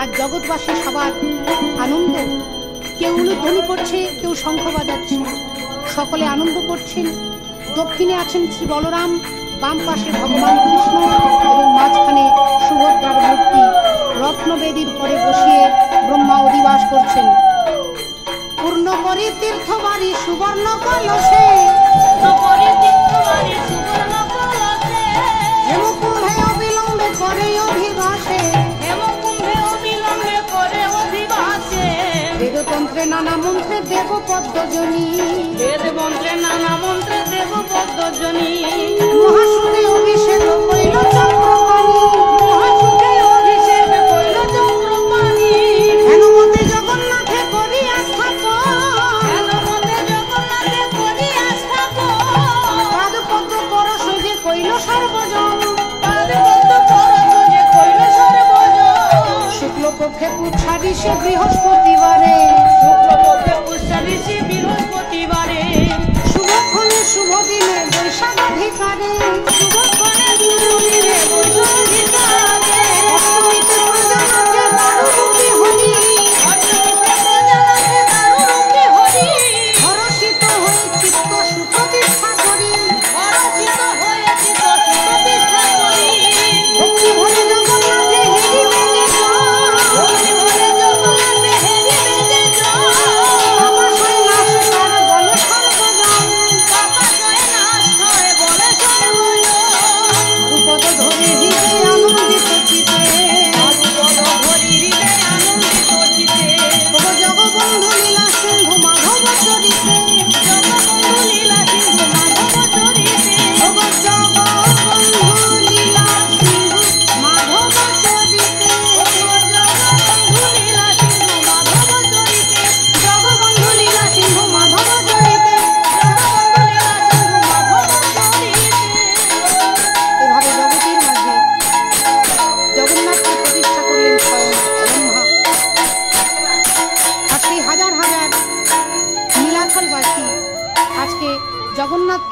আজ জগৎবাসী সবার আনন্দ। কেউ উলুধ্বনি করছে, কেউ শঙ্খ বাজাচ্ছে, সকলে আনন্দ করছেন। দক্ষিণে আছেন শ্রী বলরাম, বাম পাশে ভগবান কৃষ্ণ এবং মাঝখানে সুভদ্রার মূর্তি রত্নবেদীর পরে বসিয়ে ব্রহ্মা অধিবাস করছেন। পূর্ণ করে তীর্থবাড়ি সুবর্ণ কলসে, হেমকুম্ভে অবিলম্বে করে অধিবাসে, বেদতন্ত্রে নানা মন্ত্রে দেব পদ্মজনী, মহাসুদে অভিষেক কইল চক্রপাণি, হেনমতে জগন্নাথে করি আস্থাপন, পাদপদ্ম পরশ যে কইল সর্বজন, শুক্লপক্ষে পুচ্ছারিষে বৃহস্পতিবারে, শুভক্ষণে শুভ দিনে বৈশাখাধিকারে, অষ্টমীতে প্রজানাথে দারুরূপী হরি, হরষিত হয়ে চিত্ত সুপ্রতিষ্ঠা করি, ভক্তি ভরে জগন্নাথে হেরি বেজে হাজার হাজার নীলাচলবাসী আজকে জগন্নাথ